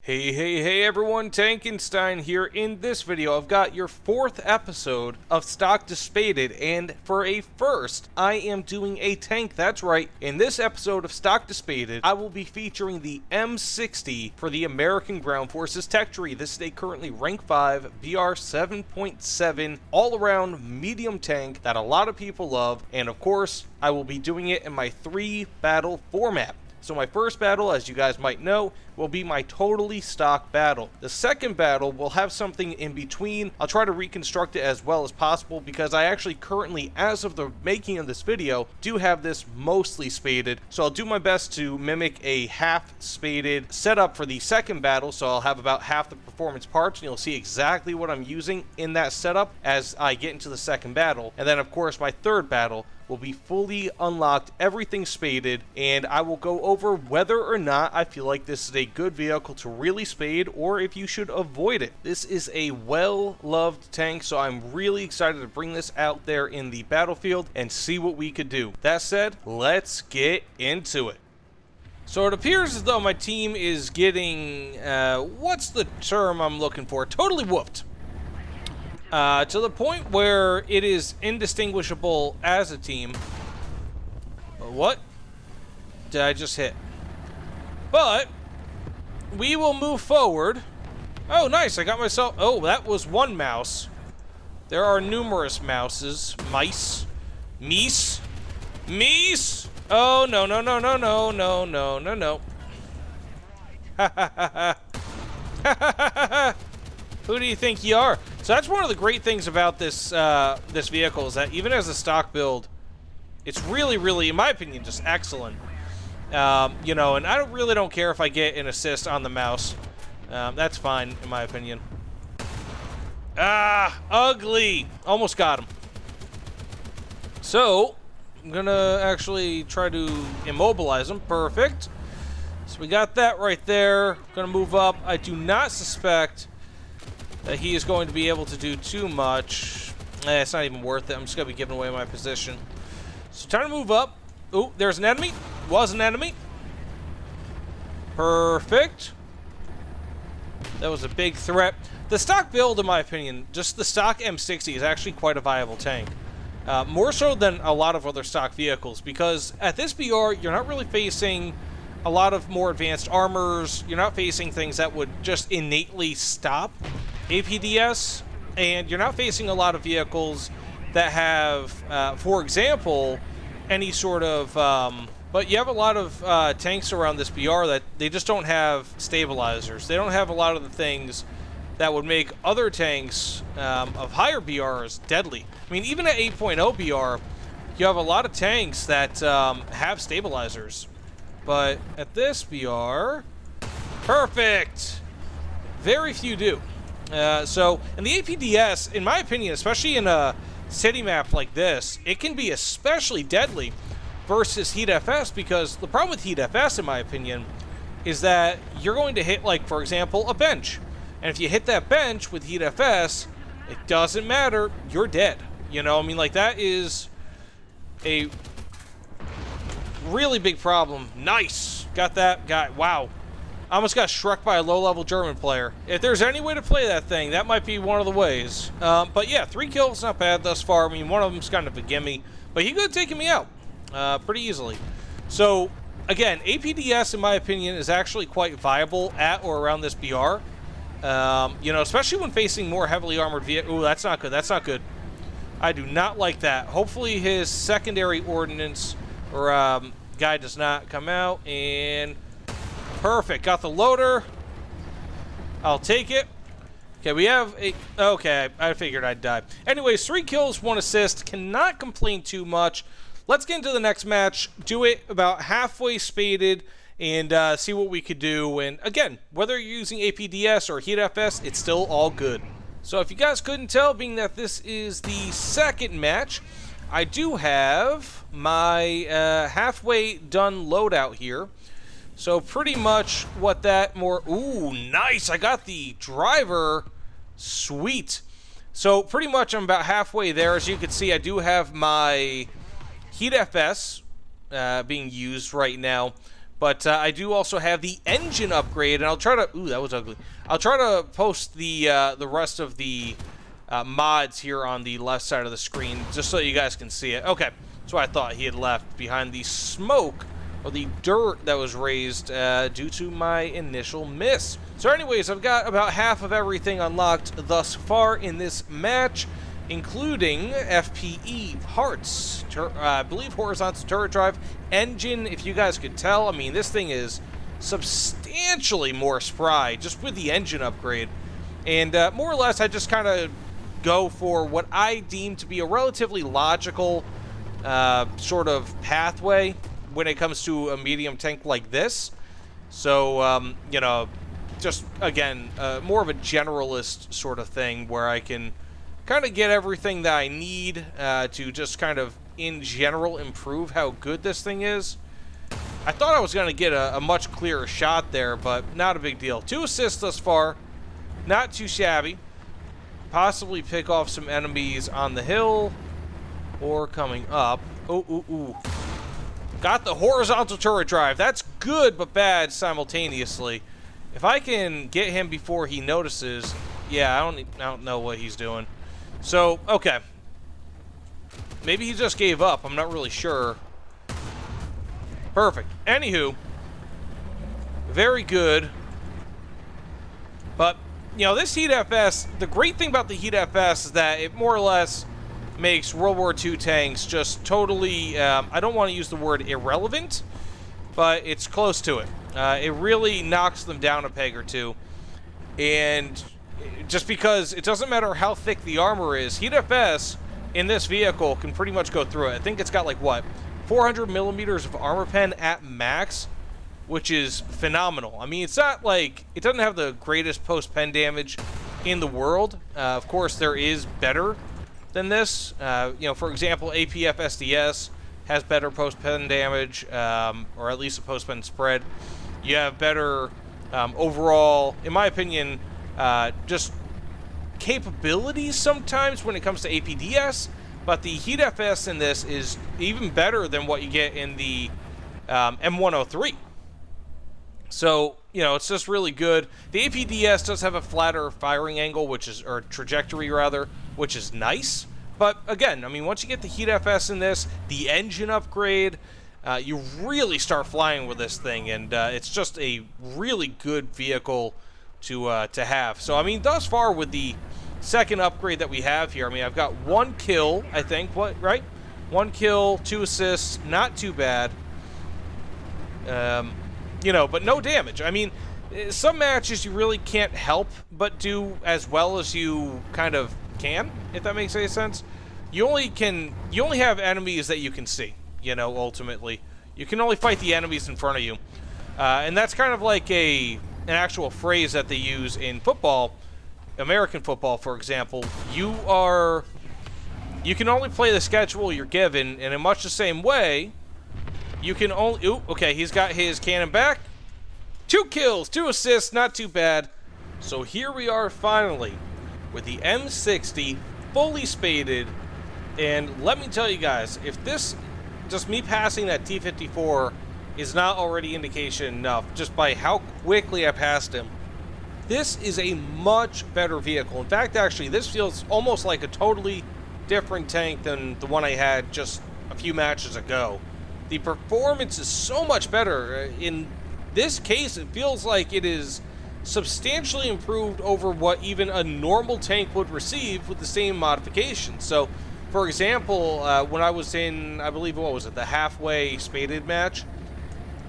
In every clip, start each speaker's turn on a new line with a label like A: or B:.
A: Hey everyone, Tankenstein here. In this video, I've got your 4th episode of Stock to Spaded, and for a first, I am doing a tank. That's right, in this episode of Stock to Spaded, I will be featuring the M60 for the American Ground Forces Tech Tree. This is a currently rank 5, BR 7.7, all-around medium tank that a lot of people love, and of course, I will be doing it in my 3-battle format. So my first battle, as you guys might know, will be my totally stock battle. The second battle will have something in between. I'll try to reconstruct it as well as possible because I actually currently, as of the making of this video, do have this mostly spaded. So I'll do my best to mimic a half spaded setup for the second battle. So I'll have about half the performance parts and you'll see exactly what I'm using in that setup as I get into the second battle. And then of course my third battle will be fully unlocked, everything spaded, and I will go over whether or not I feel like this is a good vehicle to really spade or if you should avoid it. This is a well-loved tank, so I'm really excited to bring this out there in the battlefield and see what we could do. That said, let's get into it. So it appears as though my team is getting, what's the term I'm looking for? Totally whooped. To the point where it is indistinguishable as a team. What did I just hit? But we will move forward. Oh, nice. I got myself... Oh, that was one mouse. There are numerous mouses. Mice. Meese. Meese. Oh, no, no, no, no, no, no, no, no, no. Ha, ha, ha, ha. Ha, ha, ha, ha. Who do you think you are? So that's one of the great things about this this vehicle is that even as a stock build, it's really, in my opinion, just excellent. You know, and I really don't care if I get an assist on the mouse. That's fine, in my opinion. Ah, ugly! Almost got him. So, I'm gonna actually try to immobilize him. Perfect. So we got that right there. Gonna move up. I do not suspect that he is going to be able to do too much. It's not even worth it. I'm just going to be giving away my position. So time to move up. Oh, there's an enemy. Was an enemy. Perfect. That was a big threat. The stock build, in my opinion, just the stock M60 is actually quite a viable tank. More so than a lot of other stock vehicles, because at this BR, you're not really facing a lot of more advanced armors. You're not facing things that would just innately stop APDS, and you're not facing a lot of vehicles that have, for example, any sort of, but you have a lot of tanks around this BR that they just don't have stabilizers. They don't have a lot of the things that would make other tanks of higher BRs deadly. I mean, even at 8.0 BR, you have a lot of tanks that have stabilizers. But at this BR, perfect! Very few do. So, in the APDS, in my opinion, especially in a city map like this, it can be especially deadly versus Heat FS, because the problem with Heat FS, in my opinion, is that you're going to hit, like, for example, a bench. And if you hit that bench with Heat FS, it doesn't matter, you're dead. You know, I mean, like, that is a really big problem. Nice! Got that guy. Wow. I almost got struck by a low-level German player. If there's any way to play that thing, that might be one of the ways. But yeah, 3 kills, not bad thus far. I mean, one of them's kind of a gimme. But he could have taken me out pretty easily. So, again, APDS, in my opinion, is actually quite viable at or around this BR. You know, especially when facing more heavily armored vehicles. Ooh, that's not good. That's not good. I do not like that. Hopefully his secondary ordnance or guy does not come out. And perfect. Got the loader. I'll take it. Okay, we have a... Okay, I figured I'd die. Anyways, 3 kills, 1 assist. Cannot complain too much. Let's get into the next match. Do it about halfway spaded and see what we could do. And again, whether you're using APDS or Heat FS, it's still all good. So if you guys couldn't tell, being that this is the second match, I do have my halfway done loadout here. So pretty much what that more... Ooh, nice! I got the driver. Sweet. So pretty much I'm about halfway there. As you can see, I do have my Heat FS being used right now. But I do also have the engine upgrade, and I'll try to... Ooh, that was ugly. I'll try to post the rest of the mods here on the left side of the screen, just so you guys can see it. Okay, that's why I thought he had left behind the smoke, or the dirt that was raised due to my initial miss. So anyways, I've got about half of everything unlocked thus far in this match, including FPE, hearts, I believe horizontal turret drive, engine, if you guys could tell. I mean, this thing is substantially more spry just with the engine upgrade. And more or less, I just kind of go for what I deem to be a relatively logical sort of pathway when it comes to a medium tank like this. So, you know, just, again, more of a generalist sort of thing where I can kind of get everything that I need to just kind of, in general, improve how good this thing is. I thought I was going to get a much clearer shot there, but not a big deal. 2 assists thus far. Not too shabby. Possibly pick off some enemies on the hill or coming up. Oh, ooh, ooh. Got the horizontal turret drive. That's good but bad simultaneously. If I can get him before he notices, yeah, I don't know what he's doing. So, okay. Maybe he just gave up. I'm not really sure. Perfect. Anywho, very good. But, you know, this Heat FS, the great thing about the Heat FS is that it more or less makes World War II tanks just totally, I don't want to use the word irrelevant, but it's close to it. It really knocks them down a peg or two. And just because it doesn't matter how thick the armor is, Heat FS in this vehicle can pretty much go through it. I think it's got like, what, 400 millimeters of armor pen at max, which is phenomenal. I mean, it's not like, it doesn't have the greatest post-pen damage in the world. Of course, there is better than this. You know, for example, APF SDS has better post-pen damage, or at least a post-pen spread. You have better overall, in my opinion, just capabilities sometimes when it comes to APDS, but the Heat FS in this is even better than what you get in the M103. So, you know, it's just really good. The APDS does have a flatter firing angle, which is, or trajectory rather, which is nice. But again, I mean, once you get the Heat FS in this, the engine upgrade, you really start flying with this thing, and it's just a really good vehicle to have. So, I mean, thus far with the second upgrade that we have here, I mean, I've got 1 kill, I think, right? 1 kill, 2 assists, not too bad. You know, but no damage. I mean, some matches you really can't help but do as well as you kind of can, if that makes any sense. You only have enemies that you can see, you know, ultimately. You can only fight the enemies in front of you. And that's kind of like an actual phrase that they use in football, American football, for example. You can only play the schedule you're given, and in much the same way, you can only... Ooh, okay, he's got his cannon back. 2 kills, 2 assists, not too bad. So here we are finally with the M60 fully spaded. And let me tell you guys, if this, just me passing that T-54 is not already indication enough, just by how quickly I passed him, this is a much better vehicle. In fact, actually, this feels almost like a totally different tank than the one I had just a few matches ago. The performance is so much better. In this case, it feels like it is substantially improved over what even a normal tank would receive with the same modifications. So, for example, when I was in, I believe, what was it, the halfway spaded match,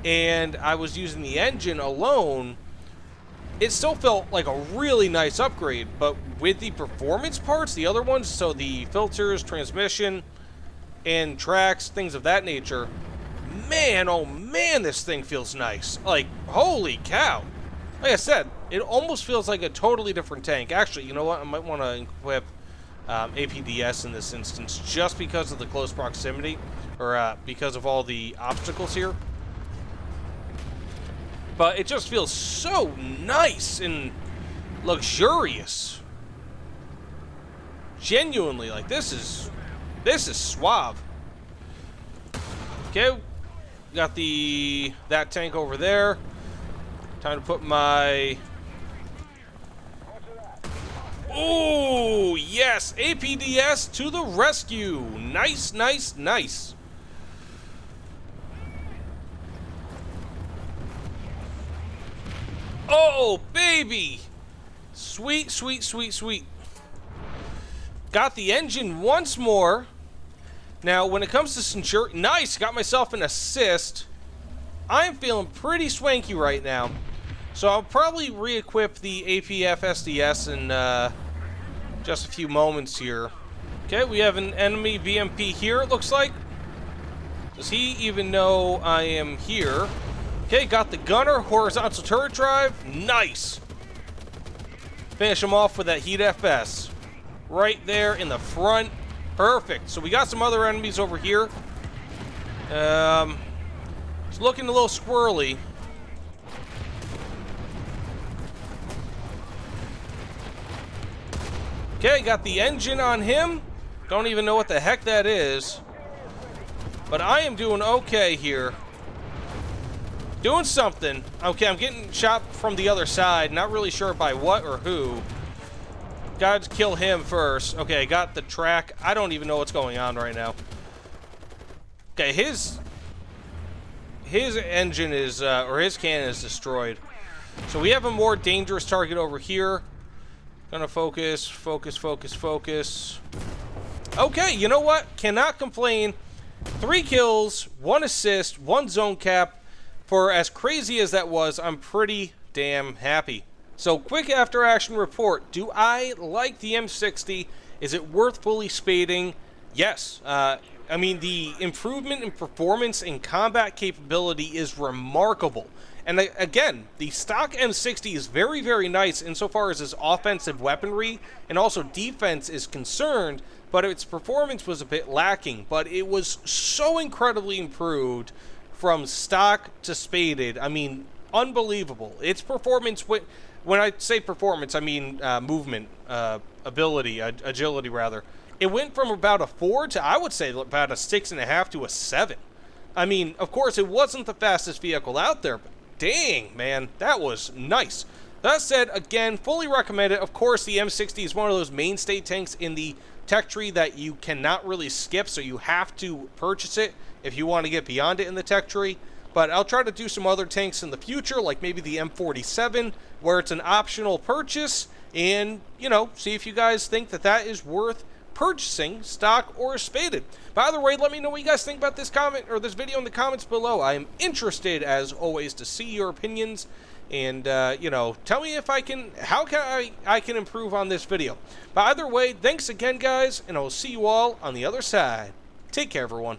A: and I was using the engine alone, it still felt like a really nice upgrade, but with the performance parts, the other ones, so the filters, transmission, and tracks, things of that nature, man, oh man, this thing feels nice. Like, holy cow. Like I said, it almost feels like a totally different tank. Actually, you know what? I might want to equip APDS in this instance just because of the close proximity, or because of all the obstacles here. But it just feels so nice and luxurious. Genuinely, like, this is suave. Okay, got that tank over there. Time to put my... Oh, yes! APDS to the rescue! Nice, nice, nice. Oh, baby! Sweet, sweet, sweet, sweet. Got the engine once more. Now, when it comes to Centurion... Nice! Got myself an assist. I'm feeling pretty swanky right now. So I'll probably re-equip the APF SDS in just a few moments here. Okay, we have an enemy VMP here, it looks like. Does he even know I am here? Okay, got the gunner, horizontal turret drive. Nice! Finish him off with that heat FS. Right there in the front. Perfect. So we got some other enemies over here. It's looking a little squirrely. Okay, got the engine on him. Don't even know what the heck that is. But I am doing okay here. Doing something. Okay, I'm getting shot from the other side. Not really sure by what or who. Gotta kill him first. Okay, got the track. I don't even know what's going on right now. Okay, his engine is, or his cannon is destroyed. So we have a more dangerous target over here. Gonna focus, focus, focus, focus. Okay, you know what? Cannot complain. 3 kills, 1 assist, 1 zone cap. For as crazy as that was, I'm pretty damn happy. So, quick after action report. Do I like the M60? Is it worth fully spading? Yes. I mean, the improvement in performance and combat capability is remarkable. And again, the stock M60 is very, very nice insofar as its offensive weaponry and also defense is concerned, but its performance was a bit lacking. But it was so incredibly improved from stock to spaded. I mean, unbelievable. Its performance, when I say performance, I mean movement, ability, agility rather. It went from about a 4 to, I would say, about a 6.5 to a 7. I mean, of course, it wasn't the fastest vehicle out there, but dang, man, that was nice. That said, again, fully recommend it. Of course, the M60 is one of those mainstay tanks in the tech tree that you cannot really skip, so you have to purchase it if you want to get beyond it in the tech tree. But I'll try to do some other tanks in the future, like maybe the M47, where it's an optional purchase, and, you know, see if you guys think that that is worth purchasing, stock or spaded. By the way, let me know what you guys think about this comment or this video in the comments below. I am interested, as always, to see your opinions, and you know, tell me if I can, how can I can improve on this video. But either way, thanks again, guys, and I will see you all on the other side. Take care, everyone.